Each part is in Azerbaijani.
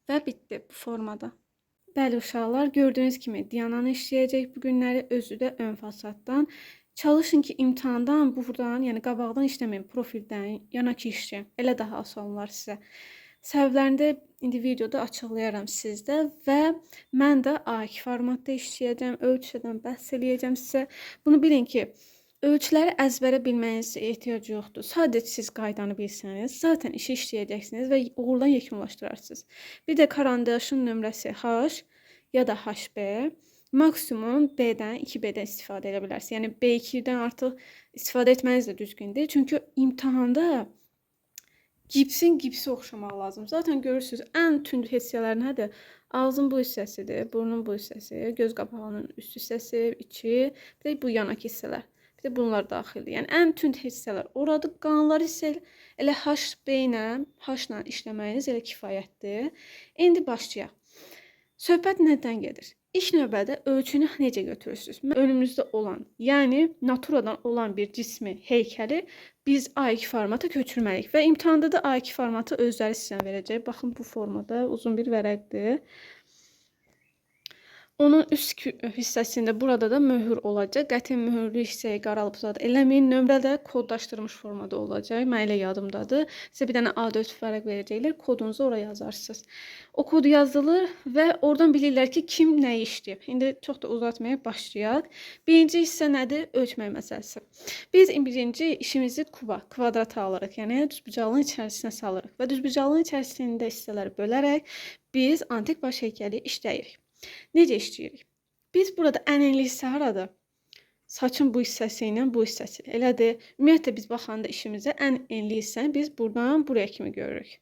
və bitdi bu formada. Bəli uşaqlar, gördüyünüz kimi Diananı işləyəcək bu günləri, özü də ön fasaddan. Çalışın ki, imtahandan buradan, yəni qabaqdan işləməyin, profildən, yanakı işləyin. Elə daha asan olar sizə. Səbəblərini də indi videoda açıqlayaram sizdə və mən də A2 formatda işləyəcəm, ölçüdən bəhs eləyəcəm sizə. Bunu bilin ki, ölçüləri əzbərə bilməyinizə ehtiyac yoxdur. Sadəcə siz qaydanı bilsəniz, zaten işi işləyəcəksiniz və uğurla yekunlaşdırarsınız. Bir də karandaşın nömrəsi H ya da HB. Maksimum B-dən, 2B-dən istifadə edə bilərsiniz. Yəni B2-dən artıq istifadə etməniz də düzgündür. Çünki imtahanda gipsi oxşamaq lazım. Zaten görürsünüz, ən tünd hissələr nədir? Ağzın bu hissəsidir, burnun bu hissəsi, göz qapağının üst hissəsi, içi, bir də bu yanaq hissələr. Bir də bunlar daxildir. Yəni ən tünd hissələr oradır. Qalanları isə elə HB ilə, H-la işləməyiniz elə kifayətdir. İndi başlayaq. Söhbət nədən gedir? İlk növbədə ölçünü necə götürürsünüz? Önümüzdə olan, yəni naturadan olan bir cismi, heykəli biz A2 formata köçürməliyik və imtahanda da A2 formatı özləri sizə verəcək. Baxın bu formada uzun bir vərəqdir. Onun üst hissəsində burada da möhür olacaq. Qəti möhürlü hissəyi qaralıb zad eləməyin. Nömrə də kodlaşdırılmış formada olacaq. Mən elə yadımdadır. Sizə bir dənə A4 vərəq verəcəklər. Kodunuzu oraya yazarsınız. O kod yazılır və oradan bilirlər ki, kim nə işləyib. İndi çox da uzatmayaq, başlayaq. Birinci hissə nədir? Ölçmək məsələsi. Biz birinci işimizi kvadrata alırıq. Yəni düzbucağlığın içərisinə salırıq və düzbucağlığın içərisində hissələri bölərək biz antik baş heykəli işləyirik. Necə işləyirik? Biz burada ən enli hissə haradır? Saçın bu hissəsi ilə bu hissəsi. Elədir. Ümumiyyətlə biz baxanda işimizə ən enli hissəni biz buradan buraya kimi görürük.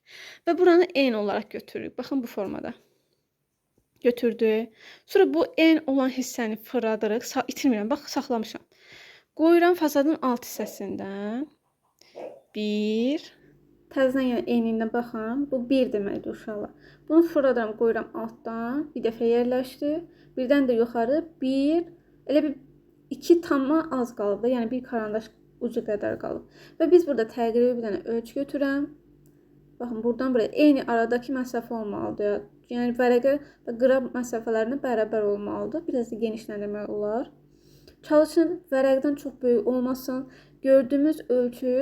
Və buranı en olaraq götürürük. Baxın bu formada. Götürdük. Sonra bu en olan hissəni fırladırıq. İtirmirəm. Bax, saxlamışam. Qoyuram fasadın alt hissəsindən. 1. Təzədən yəni eynindən baxın. Bu 1 deməkdir uşaqlar. Bunu fırladıram, qoyuram altdan. Bir dəfə yerləşdi. Birdən də yuxarı 1. Elə bir 2 tamma az qalıb da. Yəni bir karandaş ucu qədər qalıb. Və biz burada təqribi bir dənə ölçü götürəm. Baxın, buradan buraya eyni aradakı məsafə olmalıdır. Yəni vərəqə və qrab məsafələrinə bərabər olmalıdır. Biraz da genişləndirmək olar. Çalışın vərəqdən çox böyük olmasın. Gördüyümüz ölçü,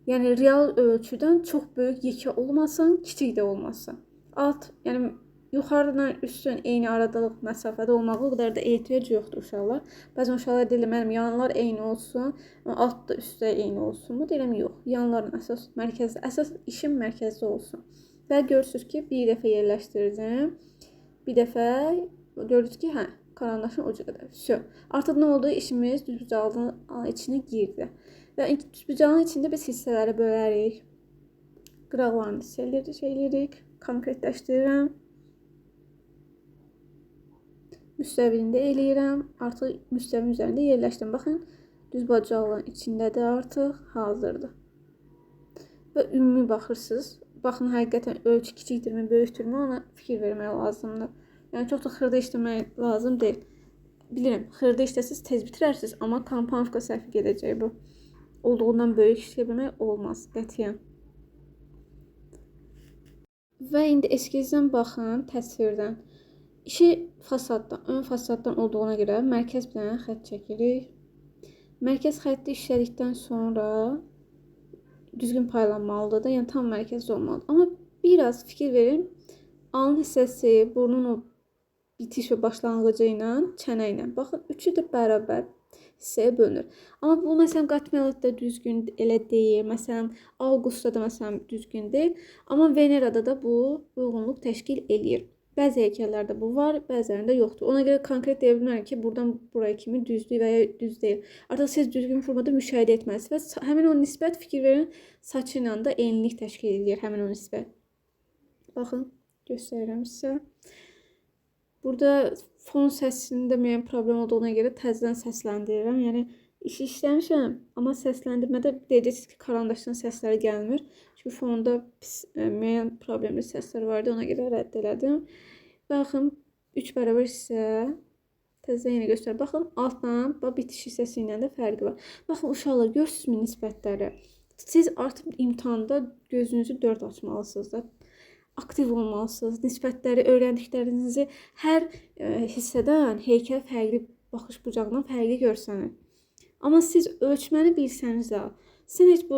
yəni real ölçüdən çox böyük yekə olmasın, kiçik də olmasın. Alt, yəni yuxarıdan üstün eyni aradalıq məsafədə olmağı o qədər də ehtiyac yoxdur uşaqlar. Bəzən uşaqlar deyirlər, mənim yanlar eyni olsun, alt da üstdə eyni olsun mu? Deyirəm, yox. Yanların əsas işin mərkəzdə olsun. Və görürsünüz ki, bir dəfə yerləşdirdim. Bir dəfə görürsünüz ki, karandaşın ucu qədər. Artıq nə oldu? İşimiz düzbucağlığın içinə girdi. Və düzbucağın içində biz hissələri bölərik. Qıraqlarını eləyirik. Konkretləşdirirəm. Müstəvilində eləyirəm. Artıq müstəvin üzərində yerləşdim. Baxın, düzbucağlığın içindədir artıq. Hazırdır. Və ümumi baxırsınız. Baxın, həqiqətən ölçü kiçikdirmi, böyükdürmü, ona fikir vermək lazımdır. Yəni, çox da xırda işləmək lazım deyil. Bilirəm, xırda işləsiniz, tez bitirərsiniz, amma komponovka səhvi gedəcək bu. Olduğundan böyük işləyə bilmək olmaz, qətiyyən. Və indi eskizdən baxın, təsvirdən. İşi fasaddan, ön fasaddan olduğuna görə mərkəz bir dənə xətt çəkirik. Mərkəz xətti işlədikdən sonra düzgün paylanmalıdır da, yəni tam mərkəzdə olmalıdır. Amma biraz fikir verin, alın hissəsi, burnun o bitiş və başlanğıcı ilə, çənə ilə. Baxın, üçü də bərabər hissəyə bölünür. Amma bu, məsələn, Qatmelot da düzgün elə deyil. Məsələn, Avqustda da məsələn düzgün deyil. Amma Venerada da bu uyğunluq təşkil eləyir. Bəzi heykəllərdə bu var, bəzilərində yoxdur. Ona görə konkret deyə bilmərəm ki, buradan buraya kimi düzdür və ya düz deyil. Artıq siz düzgün formada müşahidə etməlisiniz və həmin o nisbət, fikir verin, saçı ilə də eynilik təşkil edir həmin o nisbət. Baxın, göstərirəm sizə. Burada fon səsində müəyyən problem olduğuna görə təzədən səsləndirirəm. Yəni, işi işləmişəm, amma səsləndirmədə deyəcəksiniz ki, karandaşın səsləri gəlmir. Çünki fonda müəyyən problemli səslər vardı, ona görə rədd elədim. Baxın, 3 bərabər hissə, təzədən yenə göstərir. Baxın, altdan, bitiş hissəsi ilə də fərqi var. Baxın, uşaqlar, görürsünüzmü nisbətləri? Siz artıq imtahanda gözünüzü 4 açmalısınız da. aktiv olmalısınız. Nisbətləri, öyrəndiklərinizi hər hissədən heykəl fərqli baxış bucağından fərqli görsənir. Amma siz ölçməni bilsəniz də, sizin heç bu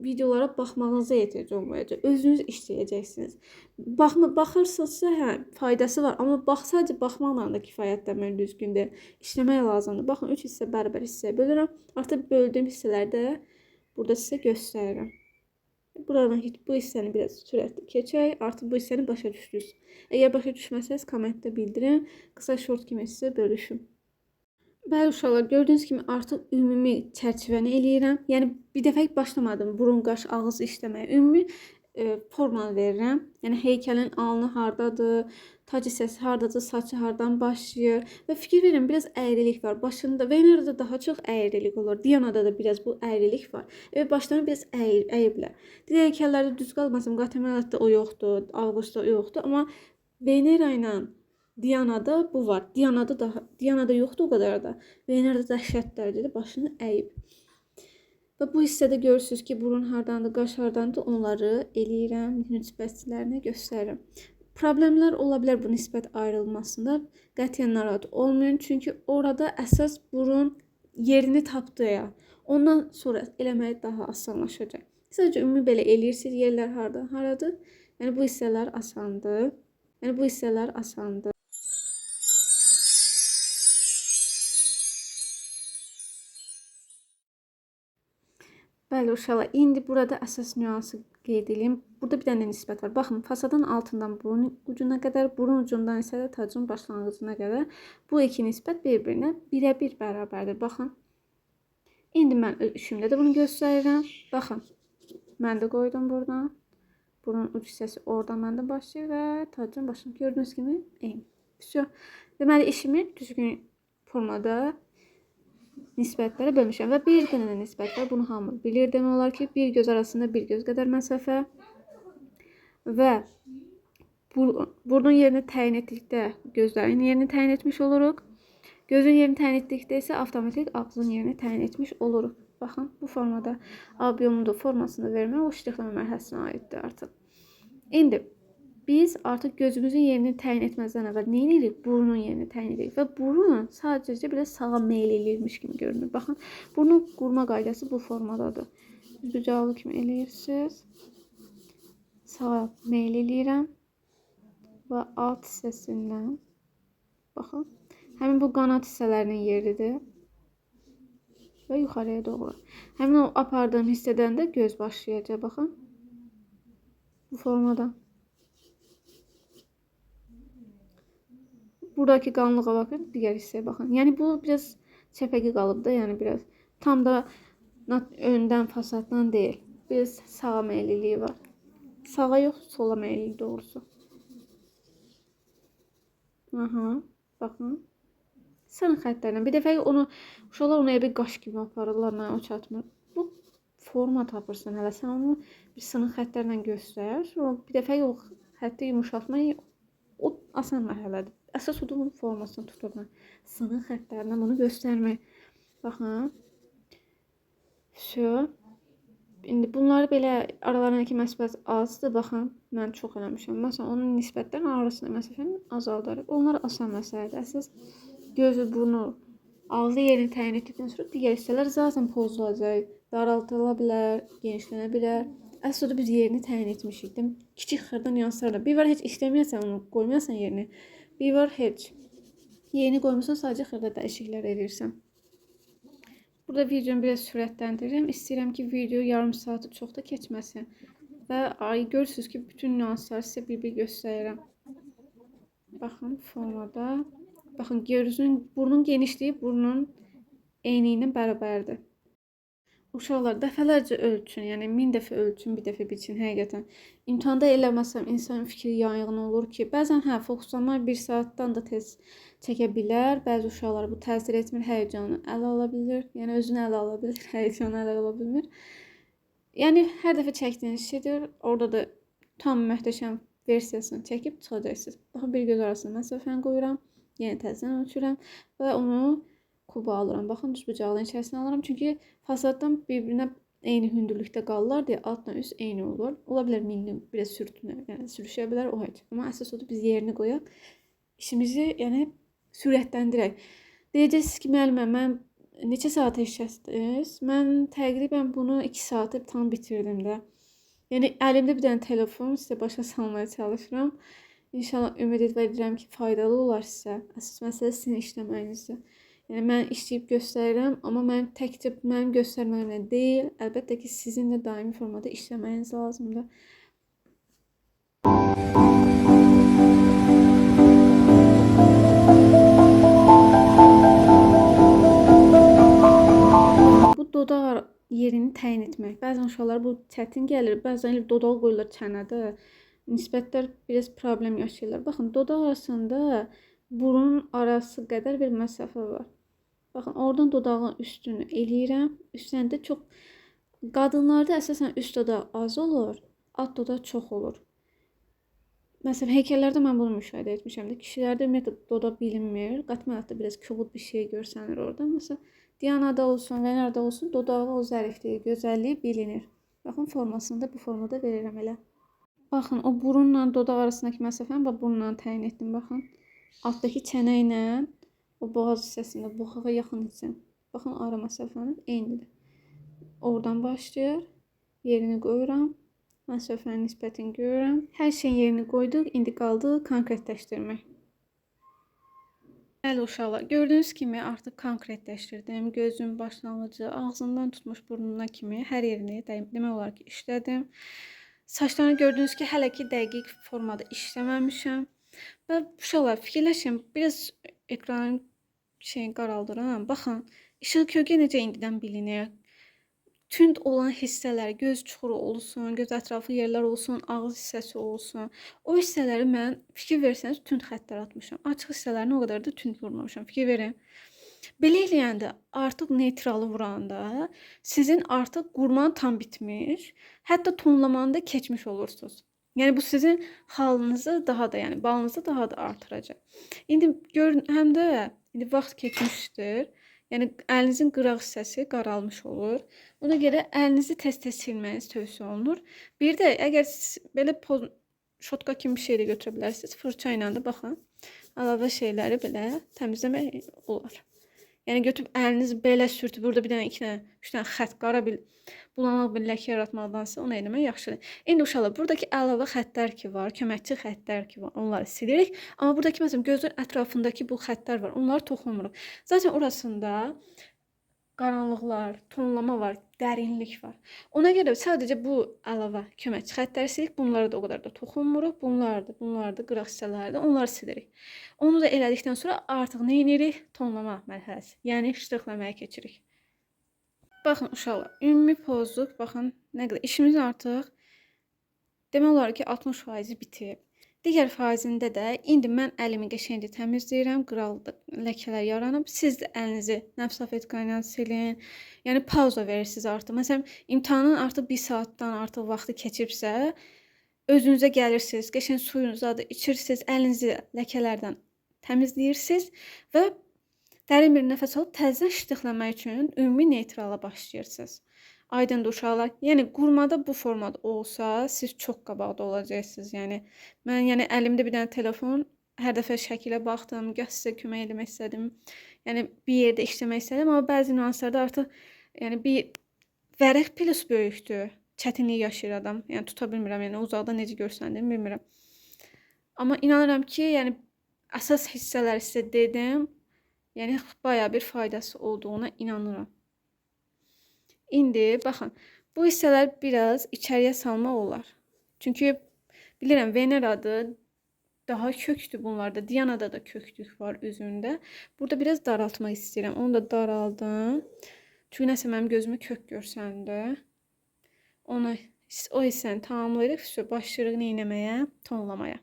videolara baxmağınıza ehtiyac olmayacaq. Özünüz işləyəcəksiniz. Baxırsınızsa, hə, faydası var, amma sadəcə baxmaqla da kifayətlənmir, düzgün deyil. İşləmək lazımdır. Baxın, 3 hissə bərabər hissəyə bölürəm. Artıq böldüyüm hissələri də burada sizə göstərirəm. Buradan bu hissəni biraz sürətli keçək. Artıq bu hissəni başa düşdünüz. Əgər başa düşməsəniz, kommentdə bildirin. Qısa short kimi sizə bölüşüm. Bəli uşaqlar, gördüyünüz kimi artıq ümumi çərçivəni eləyirəm. Yəni bir dəfə başlamadım burun, qaş, ağız işləməyə. Ümumi formanı verirəm. Yəni heykəlin alnı hardadır, tac hissəsi hardadır, saçı hardan başlayır və fikir verin, biraz əyrilik var. Başında Venerada daha çox əyrilik olur. Dianada da biraz bu əyrilik var. Başlarını biraz əyiblər. Digər heykəllərdə düz qalmasın, Qatemaratda o yoxdur, Avqustda o yoxdur, amma Venera ilə Dianada bu var. Dianada yoxdur o qədər də. Venerada dəhşət dərəcədə başını əyib. Və bu hissədə görürsünüz ki, burun hardandır, qaş hardandır, onları eləyirəm, nisbətçilərini göstərirəm. Problemlər ola bilər bu nisbət ayrılmasında. Qətiyyən narahat olmayın, çünki orada əsas burun yerini tapdı ya. Ondan sonra eləmək daha asanlaşacaq. Sadəcə ümumi belə eləyirsiniz, yerlər harda, haradır. Yəni bu hissələr asandır. Bəli uşaqlar, indi burada əsas nüansı qeyd edeyim. Burada bir dənə nisbət var. Baxın, fasadın altından burun ucuna qədər, burun ucundan isə də tacın başlanğıcına qədər bu iki nisbət bir-birinə birə-bir bərabərdir. Baxın. İndi mən işimdə də bunu göstərirəm. Baxın. Mən də qoydum buradan. Burun uc hissəsi oradan məndə başlayır və tacın başını gördüyünüz kimi eyni. Deməli işimi düzgün formada nisbətlərə bölmüşəm və bir dənə nisbət var. Bunu hamı bilir. Demək olar ki, bir göz arasında bir göz qədər məsafə və burnun yerini təyin etdikdə gözlərin yerini təyin etmiş oluruq. Gözün yerini təyin etdikdə isə avtomatik ağzın yerini təyin etmiş oluruq. Baxın, bu formada abiyonun formasını vermək o ştrixləmə mərhələsinə aiddir artıq. İndi biz artıq gözümüzün yerini təyin etməzdən əvvəl nə edirik? Burnun yerini təyin edirik və burun sadəcə belə sağa meyl eləyirmiş kimi görünür. Baxın, burnun qurma qaydası bu formadadır. Bucaqlı kimi eləyirsiniz. Sağa meyl eləyirəm və alt hissəsindən baxın, həmin bu qanat hissələrinin yeridir və yuxarıya doğru. Həmin o apardığım hissədən də göz başlayacaq. Baxın, bu formada. Buradakı qalınlığa bakın, digər hissəyə baxın. Yəni bu biraz çəpəki qalıb da, yəni biraz tam da öndən, fasaddan deyil. Biraz sağa meyliliyi var. Sağa yox, sola meylili doğrusu. Aha, baxın. Sınıq xəttlərlə. Bir dəfə uşaqlar onu bir qaş kimi aparırlar, o çatmır. Bu forma tapırsan hələ, sən onu bir sınıq xəttlərlə göstər. Sonra bir dəfə o xətti yumuşatmaq o asan mərhələdir. Əsas odur bunun formasını tuturlar. Sınıq xəttlərlə bunu göstərmək. Baxın. İndi bunları belə aralarındakı məsafə azdır. Baxın, mən çox eləmişəm. Məsələn, onun nisbətdən arasında məsafəni azaldarıq. Onlar asan məsələdir. Əsas gözü, burnu, ağzı yerini təyin etdikdən sonra digər hissələr zaten pozulacaq, daraltıla bilər, genişlənə bilər. Əsas odur biz yerini təyin etmişik. Kiçik xırda nüanslarla. Bir var heç işləməyəsən onu, qoymayasan yerini. Bir var heç. Yerini qoymuşsan, sadəcə xırda dəyişikliklər edirsən. Burada videonu biraz sürətləndirirəm. İstəyirəm ki, video yarım saatı çox da keçməsin. Və görürsünüz ki, bütün nüansları sizə bir-bir göstərirəm. Baxın, formada. Baxın, gözün, burnun genişliyi burnun eyni ilə bərabərdir. Uşaqlar, dəfələrcə ölçün, yəni 1000 dəfə ölçün, bir dəfə biçin, həqiqətən. İmtahanda eləməsəm, insanın fikri yayğın olur ki, bəzən fokuslanmaq 1 saatdan da tez çəkə bilər. Bəzi uşaqlar bu təsir etmir, həyəcanı ələ ala bilir. Yəni, özünü ələ ala bilir, həyəcanı ələ ala bilmir. Yəni, hər dəfə çəkdiyiniz şeydir, orada da tam möhtəşəm versiyasını çəkib çıxacaqsınız. Baxın, bir göz arasında məsafəni qoyuram, yenə təzdən ölçürəm və onu kuba alıram. Baxın, düz bucaqlığın içərisinə alıram. Çünki fasaddan bir-birinə eyni hündürlükdə qalırlar deyə altla üst eyni olur. Ola bilər milli biraz sürtünə, yəni sürüşə bilər o heç. Amma əsas odur biz yerini qoyaq. İşimizi yəni sürətləndirək. Deyəcəksiniz ki, müəllimə, mən neçə saat işlədiniz? Mən təqribən bunu 2 saatı tam bitirdim də. Yəni əlimdə bir dənə telefon, sizə başa salmaya çalışıram. İnşallah ümid edirəm ki, faydalı olar sizə. Əsas məsələ sizin işləməyinizdir. Yəni mən işləyib göstərirəm, amma mən təkcə mənim göstərməyimlə deyil, əlbəttə ki, sizin də daimi formada işləməyiniz lazımdır. Bu dodaq yerini təyin etmək. Bəzən uşaqlar bu çətin gəlir, bəzən elə dodaq qoyurlar çənədə. Nisbətlər biraz problem yaşayırlar. Baxın, dodaq arasında burun arası qədər bir məsafə var. Baxın, oradan dodağın üstünü eləyirəm. Üstündə çox qadınlarda əsasən üst dodaq az olur, alt dodaq çox olur. Məsələn, heykəllərdə mən bunu müşahidə etmişəm. Kişilərdə ümumiyyətlə dodaq bilinmir. Qatmanatda biraz kobud bir şey görsənir orada. Məsələn, Dianada olsun, Venərdə olsun, dodağı o zərifliyi, gözəlliyi bilinir. Baxın, formasını da bu formada verirəm elə. Baxın, o burunla dodaq arasındakı məsafəni burunla təyin etdim, baxın. Altdakı çənə ilə o boğaz hissəsində, buxağa yaxın hissən. Baxın, ara məsafənin eynidir. Oradan başlayır, yerini qoyuram, məsafənin nisbətini görürəm. Hər şeyin yerini qoyduq, indi qaldı konkretləşdirmək. Bəli uşaqlar, gördüyünüz kimi artıq konkretləşdirdim. Gözün başlanğıcı, ağzından tutmuş burnuna kimi hər yerini demək olar ki, işlədim. Saçlarını gördüyünüz ki, hələ ki dəqiq formada işləməmişəm. Və uşaqlar fikirləşin, biraz ekranın qaraldıram. Baxın, işıq kölgə necə indidən bilinir. Tünd olan hissələr, göz çuxuru olsun, göz ətrafı yerlər olsun, ağız hissəsi olsun. O hissələri mən fikir versəniz tünd xəttlər atmışam. Açıq hissələrini o qədər də tünd vurmamışam. Fikir verin. Belə eləyəndə artıq neytralı vuranda sizin artıq qurman tam bitmiş, hətta tonlamanı da keçmiş olursunuz. Yəni bu sizin halınızı daha da, yəni balınızı daha da artıracaq. İndi görün, həm də indi vaxt keçmişdir. Yəni əlinizin qıraq hissəsi qaralmış olur. Ona görə əlinizi tez-tez silməyiniz tövsiyə olunur. Bir də əgər siz belə şotka kimi bir şey də götürə bilərsiniz. Fırça ilə də baxın, əlavə şeyləri belə təmizləmək olar. Yəni götürüb əlinizi belə sürtüb burada bir dənə, 2 dənə, 3 dənə xətt, qara bir bulanıq bir ləkə yaratmaqdansa onu eləmək yaxşıdır. İndi uşaqlar, buradakı əlavə xəttlər ki var, köməkçi xəttlər ki var, onları silirik. Amma buradakı məsələn gözün ətrafındakı bu xəttlər var, onları toxunmuruq. Zaten orasında qaranlıqlar, tonlama var, dərinlik var. Ona görə sadəcə bu əlavə köməkçi xəttləri silik, bunları da o qədər də toxunmuruq. Bunlar da qıraq hissələri də onları silirik. Onu da elədikdən sonra artıq nə edirik? Tonlama mərhələsi, yəni ştrixləməyə keçirik. Baxın uşaqlar, ümumi pozduq. Baxın, nə qədər işimiz artıq demək olar ki 60% bitib. Digər faizində də indi mən əlimi qəşəngcə təmizləyirəm, qıraq ləkələr yaranıb. Siz də əlinizi nəfs salfetka ilə silin. Yəni pauza verirsiniz artıq. Məsələn, imtahanın artıq 1 saatdan artıq vaxtı keçibsə, özünüzə gəlirsiniz, qəşəng suyunuzu da içirsiniz, əlinizi ləkələrdən təmizləyirsiniz və dərin bir nəfəs alıb təzədən ştrixləmək üçün ümumi neytrala başlayırsınız. Aydındır uşaqlar. Yəni qurmada bu formada olsa, siz çox qabaqda olacaqsınız. Yəni mən əlimdə bir dənə telefon, hər dəfə şəkilə baxdım, gah sizə kömək etmək istədim. Yəni bir yerdə işləmək istədim, amma bəzi nüanslarda artıq yəni bir vərəq plus böyükdür. Çətinlik yaşayır adam. Yəni tuta bilmirəm, yəni uzaqda necə görsəndim bilmirəm. Amma inanıram ki, yəni əsas hissələri sizə dedim. Yəni bayağı bir faydası olduğuna inanıram. İndi baxın, bu hissələr biraz içəriyə salmaq olar. Çünki bilirəm Vener adı daha kökdür bunlarda. Dianada da köklük var üzündə. Burada biraz daraltmaq istəyirəm. Onu da daraldım. Çünki nəsə mənim gözümü kök görsəndi. O hissəni tamamlayırıq. Başlayırıq neynəməyə? Tonlamaya.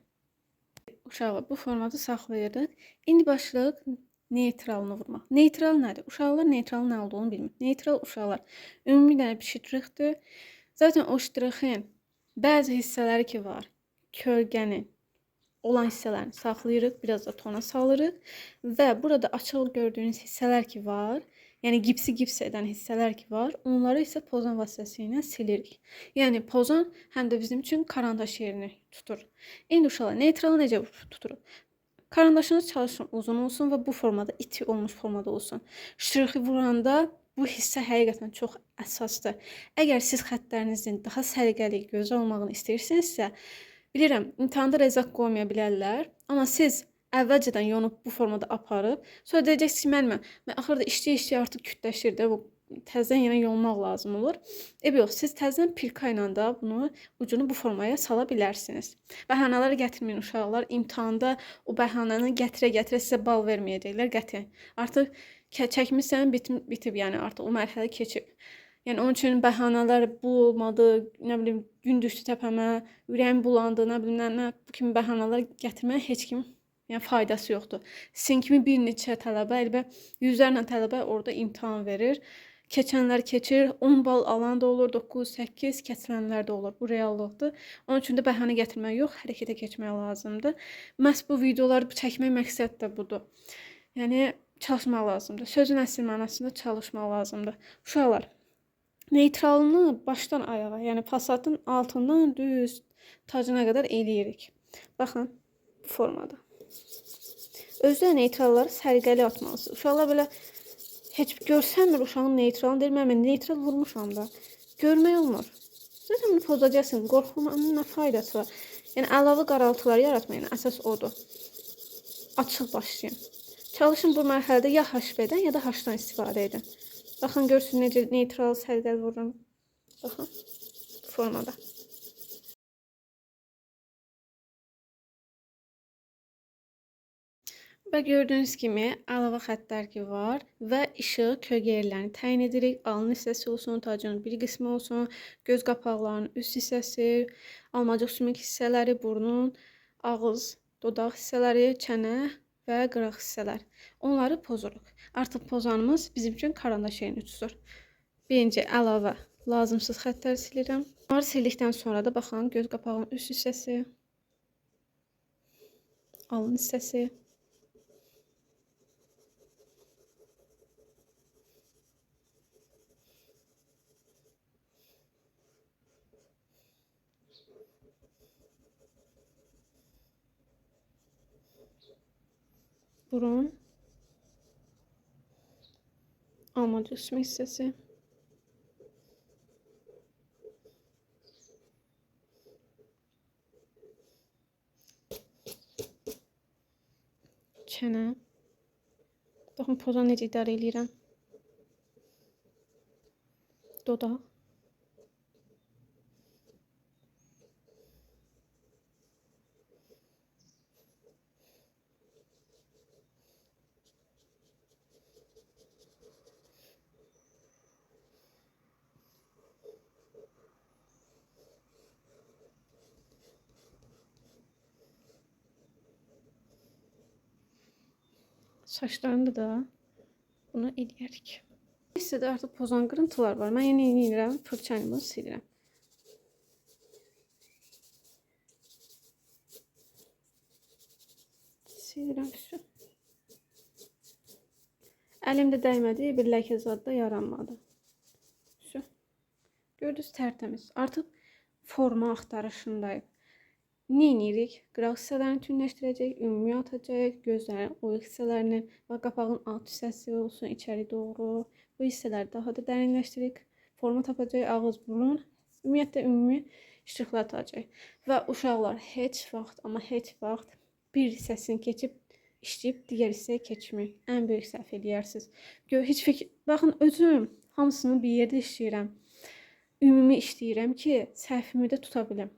Uşaqlar, bu formatı saxlayırıq. İndi başlayırıq neytralını vurmaq. Neytral nədir? Uşaqlar neytralın nə olduğunu bilmir. Neytral uşaqlar ümumiyyətlə bir ştrixdir. Zaten o ştrixin bəzi hissələri ki var, kölgənin olan hissələrini saxlayırıq, biraz da tona salırıq və burada açıq gördüyünüz hissələr ki var, Yəni gips edən hissələr ki var, onları isə pozan vasitəsilə silirik. Yəni pozan həm də bizim üçün karandaş yerini tutur. İndi uşaqlar neytralı necə tuturuq? Karandaşınız çalışın uzun olsun və bu formada, iti olmuş formada olsun. Ştrixi vuranda bu hissə həqiqətən çox əsasdır. Əgər siz xəttlərinizin daha səliqəli, gözəl olmağını istəyirsinizsə, bilirəm, imtahanda rezaq qoymaya bilərlər, amma siz əvvəlcədən yonub bu formada aparıb, sonra deyəcəksiniz ki, mən axırda işləyə artıq kütləşir də, bu təzədən yenə yonmaq lazım olur. Yox, siz təzədən pilka ilə də bunu ucunu bu formaya sala bilərsiniz. Bəhanələr gətirməyin uşaqlar. İmtahanda o bəhanəni gətirə-gətirə sizə bal verməyəcəklər qəti. Artıq çəkmisən, bitib, yəni artıq o mərhələ keçib. Yəni onun üçün bəhanələr bu olmadı, nə bilim, gün düşdü təpəmə, ürəyim bulandı, nə bilim, nə bu kimi bəhanələr gətirməyə heç kim, yəni faydası yoxdur. Sizin kimi bir neçə tələbə, elbə yüzlərlə tələbə orada imtahan verir. Keçənlər keçir, 10 bal alan da olur, 9, 8, keçilənlər də olur. Bu reallıqdır. Onun üçün də bəhanə gətirmək yox, hərəkətə keçmək lazımdır. Məhz bu videoları çəkmək məqsəd də budur. Yəni çalışmaq lazımdır. Sözün əsl mənasında çalışmaq lazımdır. Uşaqlar, neytralını başdan ayağa, yəni fasatın altından düz tacına qədər eləyirik. Baxın, bu formada. Özdə neytralları səliqəli atmalısınız. Uşaqlar belə heç görsənmir uşağın neytralını, deyir, mən neytral vurmuşam da. Görmək olmur. Zaten bunu pozacaqsın, qorxmanın nə faydası var? Yəni əlavə qaraltılar yaratmayın, əsas odur. Açıq başlayın. Çalışın bu mərhələdə ya HB-dən ya da H-dan istifadə edin. Baxın, görsün necə neytral səliqəli vururum. Baxın, bu formada. Və gördüyünüz kimi əlavə xəttlər ki var və işıq kölgə yerlərini təyin edirik. Alın hissəsi olsun, tacının bir qismi olsun, göz qapaqlarının üst hissəsi, almacıq sümük hissələri, burnun, ağız, dodaq hissələri, çənə və qıraq hissələr. Onları pozuruq. Artıq pozanımız bizim üçün karandaş yerini tutur. Birinci əlavə lazımsız xəttləri silirəm. Bunları sildikdən sonra da baxın, göz qapağının üst hissəsi, alın hissəsi, burun, almacıq sümük hissəsi, çənə. Baxın, pozan necə idarə edirəm. Dodaq. Saçlarında da bunu eləyərik. Hissədə artıq pozan qırıntılar var. Mən yeni edirəm, fırça ilə bunu silirəm. Silirəm üstü. Əlimdə dəymədi, bir ləkə zad da yaranmadı. Üstü. Gördünüz, tərtəmiz. Artıq forma axtarışındayıq. Nə edirik? Qıraq hissələrini tünləşdirəcək, ümumi atacaq, gözlərin oyuq hissələrini və qapağın alt hissəsi olsun içəri doğru. Bu hissələri daha da dərinləşdirək. Forma tapacaq, ağız, burun, ümumiyyətlə ümumi ştrixlər atacaq. Və uşaqlar heç vaxt, amma heç vaxt bir hissəsini keçib işləyib digər hissəyə keçmək. Ən böyük səhv eləyərsiniz. Heç fikir, baxın, özüm hamısını bir yerdə işləyirəm. Ümumi işləyirəm ki, səhvimi də tuta bilim.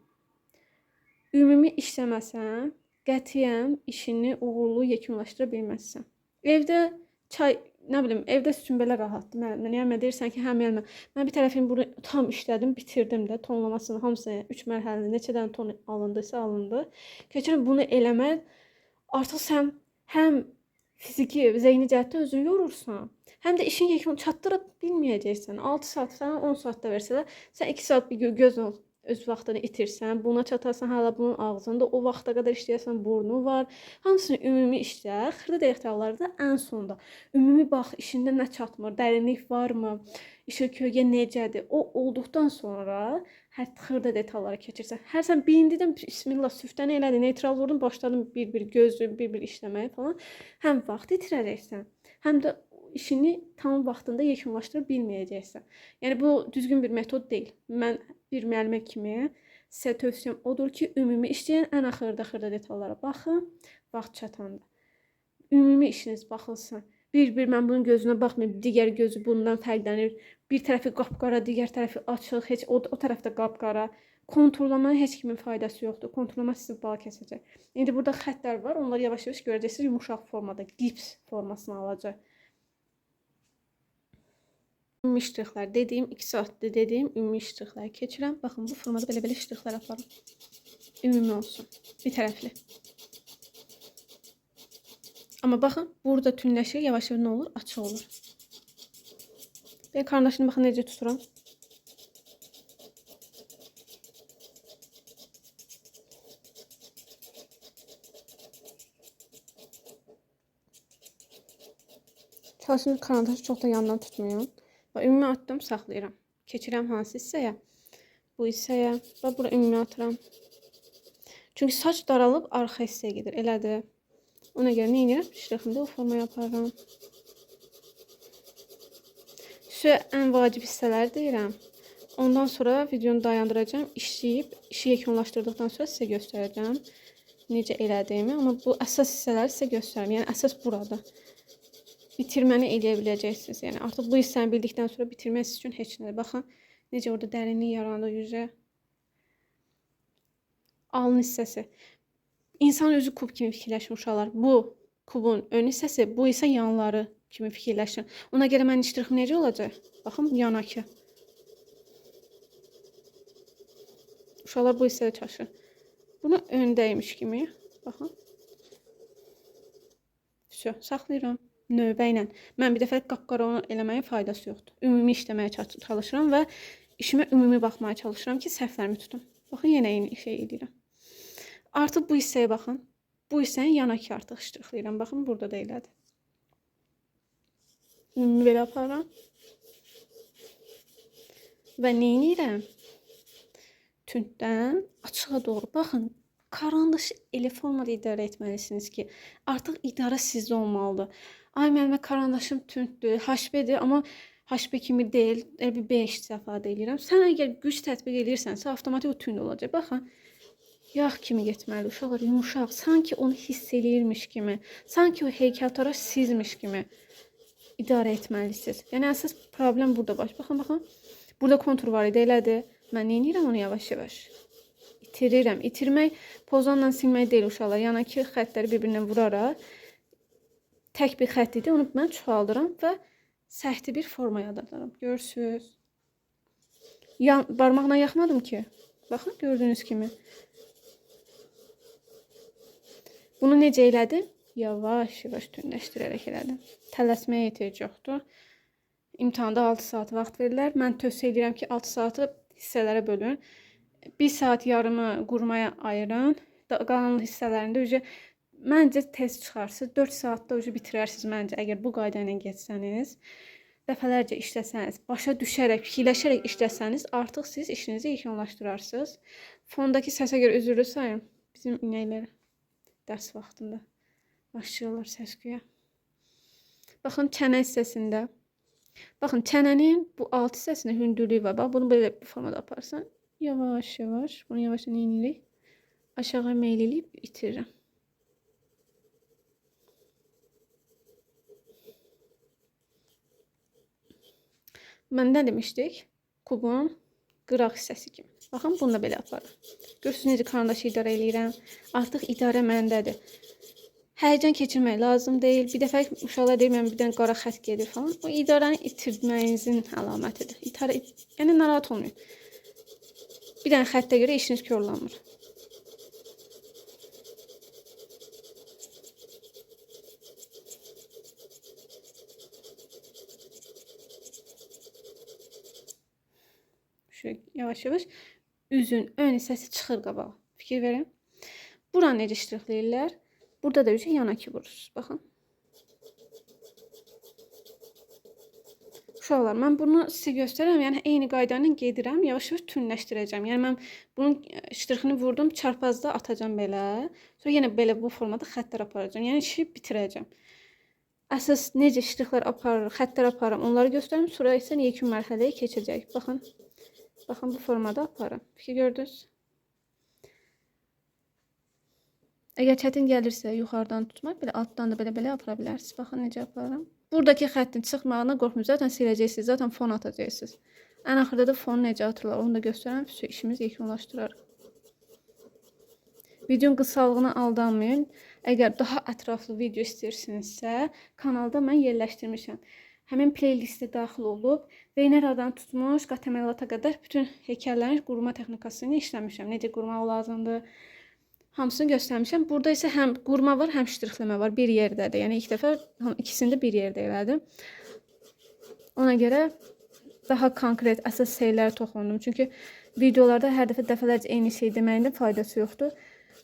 Ümumi işləməsən, qətiyyən işini uğurlu yekunlaşdıra bilməzsən. Evdə çay, nə bilim, evdə üçün belə rahatdır. Mənə deyirsən ki, həm gəlmə. Mən bir tərəfini bunu tam işlədim, bitirdim də, tonlamasını hamısını 3 mərhələdə neçədən ton alındısa alındı. Keçirəm bunu eləmək, artıq sən həm fiziki, zehni cəhətdə özünü yorursan, həm də işin yekunu çatdıra bilməyəcəksən. 6 saat falan 10 saatda versələr, sən 2 saat bir göz ol. öz vaxtını itirsən, buna çatarsan, hala bunun ağzında o vaxta qədər işləyərsən, burnu var. Hamısını ümumi işlə, xırda detalları da ən sonda. Ümumi bax, işində nə çatmır, dərinlik varmı, işıq kölgə necədir? O olduqdan sonra hər xırda detallara keçirsən. Hər sən birindidən bismillah süftəni elədin, neytral vurdun, başladın bir-bir gözlü, bir-bir işləməyə falan. Həm vaxt itirəcəksən, həm də işini tam vaxtında yekunlaşdıra bilməyəcəksən. Yəni bu düzgün bir metod deyil. Mən bir müəllimə kimi sizə tövsiyəm odur ki, ümumi işləyən ən axırda detallara baxın, vaxt çatanda. Ümumi işiniz baxılsın. Bir-bir mən bunun gözünə baxmayım, digər gözü bundan fərqlənir. Bir tərəfi qapqara, digər tərəfi açıq, heç o tərəfdə qapqara. Konturlamaya heç kimin faydası yoxdur. Konturlama sizi bal kəsəcək. İndi burada xəttlər var, onları yavaş-yavaş görəcəksiniz yumuşaq formada, gips formasını alacaq. Ümumi ştrixlər dediyim, 2 saatdır dediyim ümumi ştrixləri keçirəm. Baxın, bu formada belə-belə ştrixlər aparım. Ümumi olsun, bir tərəfli. Amma baxın, burada tünləşir, yavaş-yavaş nə olur? Açıq olur. Ben karnaşını baxın necə tuturam. Çalışın karandaşı çox da yandan tutmayın. Və ümumi atdım, saxlayıram. Keçirəm hansı hissəyə? Bu hissəyə və bura ümumi atıram. Çünki saç daralıb arxa hissəyə gedir, elədir. Ona görə nə edirəm? Ştriximdə o formaya aparıram. Sizə ən vacib hissələri deyirəm. Ondan sonra videonu dayandıracağım. İşləyib, işi yekunlaşdırdıqdan sonra sizə göstərəcəm necə elədiyimi. Amma bu əsas hissələri sizə göstərim. Yəni əsas burada. Bitirməni eləyə biləcəksiniz. Yəni artıq bu hissəni bildikdən sonra bitirmək sizin üçün heç nədir. Baxın, necə orada dərinlik yarandı yüzə. Alın hissəsi. İnsan özü kub kimi fikirləşir uşaqlar. Bu kubun ön hissəsi, bu isə yanları kimi fikirləşin. Ona görə mənim ştrixim necə olacaq? Baxın, yanakı. Uşaqlar bu hissədə çaşır. Bunu öndəymiş kimi. Baxın. Vəsə, saxlayıram. Növbə ilə. Mən bir dəfə qapqara onu eləməyin faydası yoxdur. Ümumi işləməyə çalışıram və işimə ümumi baxmaya çalışıram ki, səhvlərimi tutum. Baxın, yenə eyni şey edirəm. Artıq bu hissəyə baxın. Bu hissənin yanakı artıq ştrixləyirəm. Baxın, burada da elədir. Ümumi belə aparıram. Və nə edirəm? Tünddən açığa doğru. Baxın, karandaşı elə formada idarə etməlisiniz ki, artıq idarə sizdə olmalıdır. Ay müəllimə, karandaşım tündür, HB-dir, amma HB kimi deyil, bir 5 istifadə edirəm. Sən əgər güc tətbiq edirsənsə, avtomatik o tünd olacaq. Baxın, yağ kimi getməli, uşaqlar yumuşaq, sanki onu hiss eləyirmiş kimi, sanki o heykəltaraş sizmiş kimi idarə etməlisiniz. Yəni əsas problem burada baş. Baxın, baxın. Burada kontur var idi, elədir. Mən nə edirəm onu yavaş-yavaş? İtirirəm. İtirmək pozanla silmək deyil uşaqlar. Yanakı xəttləri bir-birinə vuraraq tək bir xətt idi. Onu mən çoxaldıram və səhti bir forma yaradıram. Görürsünüz? Barmaqla yaxmadım ki. Baxın, gördüyünüz kimi. Bunu necə elədim? Yavaş-yavaş tündləşdirərək elədim. Tələsməyə ehtiyac yoxdur. İmtahanda 6 saat vaxt verirlər. Mən tövsiyə edirəm ki, 6 saatı hissələrə bölün. 1 saat yarımı qurmaya ayırın. Qalan hissələrində məncə tez çıxarsınız. 4 saatda bitirərsiniz məncə. Əgər bu qayda ilə getsəniz, dəfələrcə işləsəniz, başa düşərək, fikirləşərək işləsəniz, artıq siz işinizi yekunlaşdırarsınız. Fondakı səsə görə üzrlü sayın. Bizim inəklər dərs vaxtında başlayırlar səs-küyə. Baxın, çənə hissəsində. Baxın, çənənin bu alt hissəsində hündürlüyü var. Bax, bunu belə bu formada aparsan, yavaş-yavaş, bunu yavaş-yavaş enirik, aşağı meyl eləyib itirirəm. Mən nə demişdik? Kubun qıraq hissəsi kimi. Baxın, bunu da belə aparır. Görürsünüz necə karandaşı idarə eləyirəm. Artıq idarə məndədir. Həyəcan keçirmək lazım deyil. Bir dəfə uşaqlar deyir, mən bir dənə qara xətt gedir falan. O idarəni itirməyinizin əlamətidir. Yəni narahat olmayın. Bir dənə xəttə görə işiniz korlanmır. Şöyle yavaş-yavaş üzün ön hissəsi çıxır qabağa. Fikir verin. Buranı necə ştrixləyirlər? Burada da yanakı vurursunuz. Baxın. Uşaqlar, mən bunu sizə göstərəm. Yəni eyni qayda ilə gedirəm. Yavaş-yavaş tünləşdirəcəm. Yəni mən bunun ştrixini vurdum, çarpazda atacağam belə. Sonra yenə belə bu formada xəttlər aparacağam. Yəni işi bitirəcəm. Əsas necə ştrixlər aparır, xəttlər aparım, onları göstərim. Sonra isə yekun mərhələyə keçəcək. Baxın. Baxın bu formada aparım. Fikir gördünüz? Əgər çətin gəlirsə yuxarıdan tutmaq, belə altdan da belə apara bilərsiniz. Baxın necə aparıram. Buradakı xəttin çıxmağına qorxmayın. Zaten siləcəksiniz, zaten fon atacaqsınız. Ən axırda da fonu necə atırlar, onu da göstərəm. İşimizi yekunlaşdırarıq. Videonun qısalığına aldanmayın. Əgər daha ətraflı video istəyirsinizsə, kanalda mən yerləşdirmişəm. Həmin playlistə daxil olub, Veyneradan tutmuş, qatemelata qədər bütün heykəllərin qurma texnikası ilə işləmişəm. Necə qurmaq lazımdır, hamısını göstərmişəm. Burada isə həm qurma var, həm ştrixləmə var. Bir yerdədir. Yəni ilk dəfə ikisini də bir yerdə elədim. Ona görə daha konkret əsas şeylərə toxundum. Çünki videolarda hər dəfə dəfələrcə eyni şey deməyin də faydası yoxdur.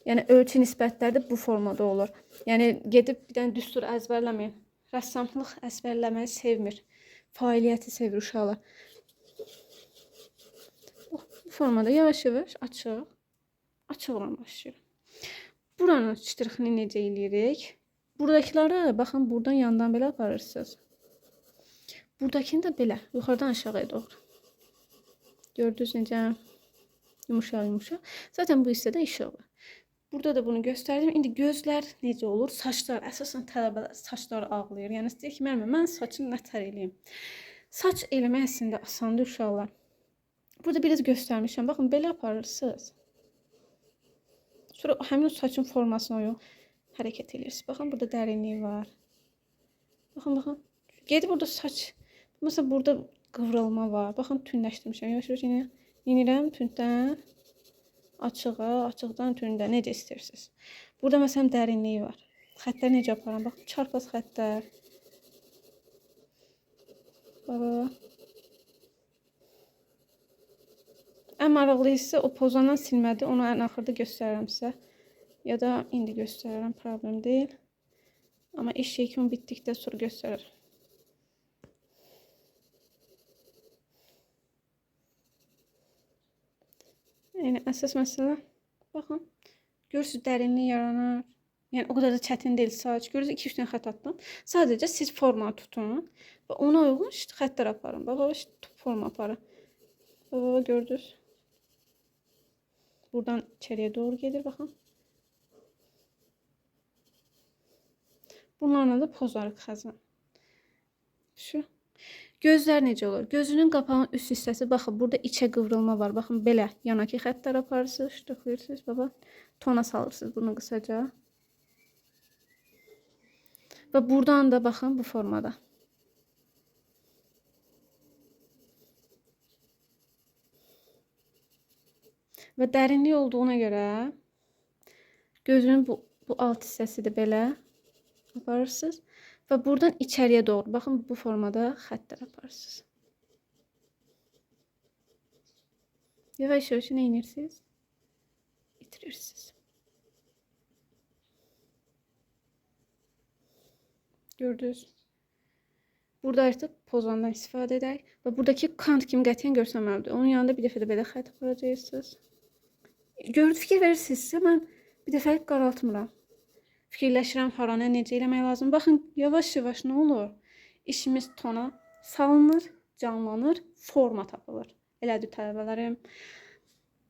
Yəni ölçü nisbətləri də bu formada olur. Yəni gedib bir dənə düstur əzbərləməyin. Rəssamlıq əzbərləməyi sevmir. Fəaliyyəti sevir uşaqlar. Bu formada yavaş-yavaş açıqla başlayırıq. Buranın ştrixini necə eləyirik? Buradakıları baxın, buradan yandan belə aparırsınız. Buradakini də belə yuxarıdan aşağıya doğru. Gördünüz necə yumuşaq. Zaten bu hissədə işıq var. Burada da bunu göstərdim. İndi gözlər necə olur? Saçlar, əsasən tələbələr saçları ağlayır. Yəni istəyir ki, mən saçını nətər eləyim. Saç eləmək əslində asandır uşaqlar. Burada biraz göstərmişəm. Baxın, belə aparırsınız. Sonra həmin saçın formasına uyğun hərəkət edirsiniz. Baxın, burada dərinliyi var. Baxın. Gedib burada saç. Məsələn, burada qıvrılma var. Baxın, tünləşdirmişəm. Yavaş-yavaş yenirəm tündən açığa, açıqdan tündə. Necə istəyirsiniz. Burada məsələn dərinliyi var. Xəttlər necə aparam? Baxın, çarpaz xəttlər. Baba. Ən maraqlı hissə o pozandan silmədi. Onu ən axırda göstərərəm sizə. Ya da indi göstərərəm, problem deyil. Amma iş yekun bitdikdə sonra göstərərəm. Yəni əsas məsələ, baxın, görürsünüz dərinlik yaranır. Yəni o qədər də çətin deyil saç. Görürsünüz 2-3 dənə xətt atdım. Sadəcə siz forma tutun və ona uyğun xəttlər aparın. Baba forma aparın. Baba gördünüz. Buradan içəriyə doğru gedir, baxın. Bunlarla da pozarıq xəzən. Şu. Gözlər necə olur? Gözünün qapağının üst hissəsi, baxın, burada içə qıvrılma var. Baxın, belə yanakı xəttlər aparırsınız, ştrixləyirsiniz, baba. Tona salırsınız bunu qısaca. Və buradan da baxın bu formada. Və dərinlik olduğuna görə gözünün bu alt hissəsi də belə aparırsınız. Və buradan içəriyə doğru, baxın, bu formada xəttlər aparırsınız. Yavaş-yavaş nə inirsiniz? İtirirsiniz. Gördünüz. Burada artıq pozandan istifadə edək. Və buradakı kant kimi qətiyyən görsənməlidir. Onun yanında bir dəfə də belə xətt aparacaqsınız. Gördünüz, fikir verirsinizsə, mən bir dəfəlik qaraltmıram. Fikirləşirəm haranə necə eləmək lazım. Baxın, yavaş-yavaş nə olur? İşimiz tona salınır, canlanır, forma tapılır. Elədir tələbələrim.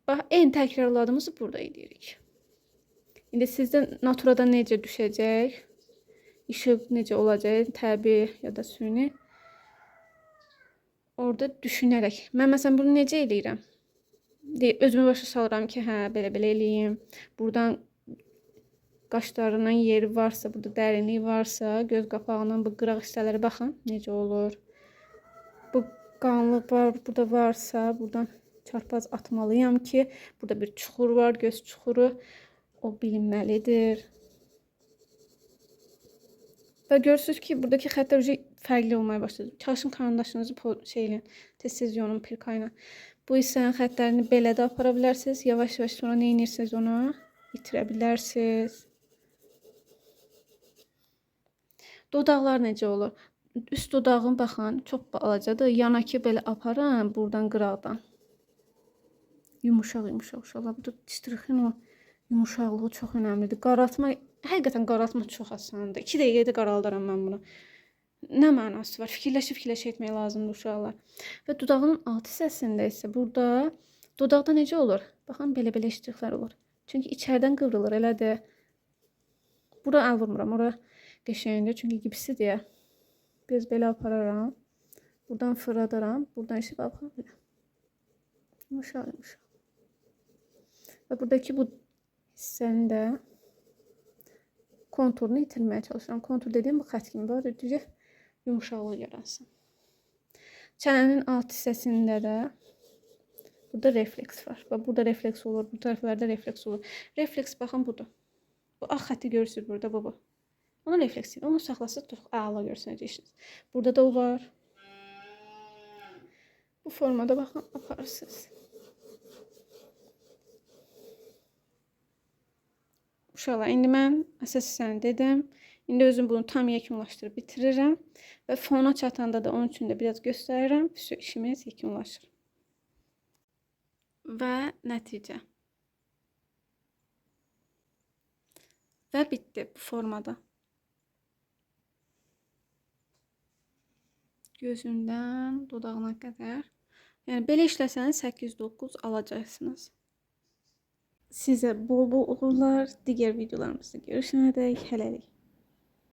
Bax, eyni təkrarladığımızı burada edirik. İndi sizdə naturada necə düşəcək? İşıq necə olacaq? Təbii ya da süni. Orada düşünərək. Mən məsələn bunu necə eləyirəm? Özümü başa salıram ki, hə, belə-belə eləyim. Buradan qaşlarının yeri varsa, burada dərinlik varsa, göz qapağının bu qıraq hissələri baxın, necə olur. Bu qanlıq var, burada varsa, buradan çarpaz atmalıyam ki, burada bir çuxur var, göz çuxuru. O bilinməlidir. Və görürsünüz ki, buradakı xəttlər fərqli olmaya başladı. Çalışın karandaşınızı tez-tez yonun pirkayla. Bu hissənin xəttlərini belə də apara bilərsiniz. Yavaş-yavaş sonra nə edirsiniz ona itirə bilərsiniz. Dodaqlar necə olur? Üst dodağın baxın çox balacadır. Yanakı belə aparın buradan qıraqdan. Yumuşaq uşaqlar. Bu da distrixin o yumuşaqlığı çox önəmlidir. Qaraltma, həqiqətən qaraltma çox asandır. 2 dəqiqədə qaraldaram mən bunu. Nə mənası var? Fikirləşib etmək lazımdır uşaqlar. Və dodağının alt hissəsində isə burada dodaqda necə olur? Baxın belə ştrixlər olur. Çünki içərdən qıvrılır, elədir. Bura əl vurmuram, ora qəşəngdir çünki gipsidir deyə. Biraz belə apararam. Buradan fırladaram. Buradan isə baxın belə. Yumuşaq. Və buradakı bu hissənin də konturunu itirməyə çalışıram. Kontur dediyim bu xətt kimi var. Düzcə yumuşaqlıq yaransın. Çənənin alt hissəsində də burada refleks var. Və burada refleks olur. Bu tərəflərdə refleks olur. Refleks baxın budur. Bu ağ xətti görürsünüz burada bu. Onu refleks edin. Onu saxlasınız, çox əla görsənəcəksiniz. Burada da o var. Bu formada baxın aparırsınız. Uşaqlar, indi mən əsas hissəni dedim. İndi özüm bunu tam yekunlaşdırıb bitirirəm. Və fona çatanda da onun üçün də biraz göstərirəm. İşimiz yekunlaşır. Və nəticə. Və bitdi bu formada. Gözündən dodağına qədər. Yəni belə işləsəniz 8-9 alacaqsınız. Sizə bol uğurlar. Digər videolarımızda görüşənədək hələlik.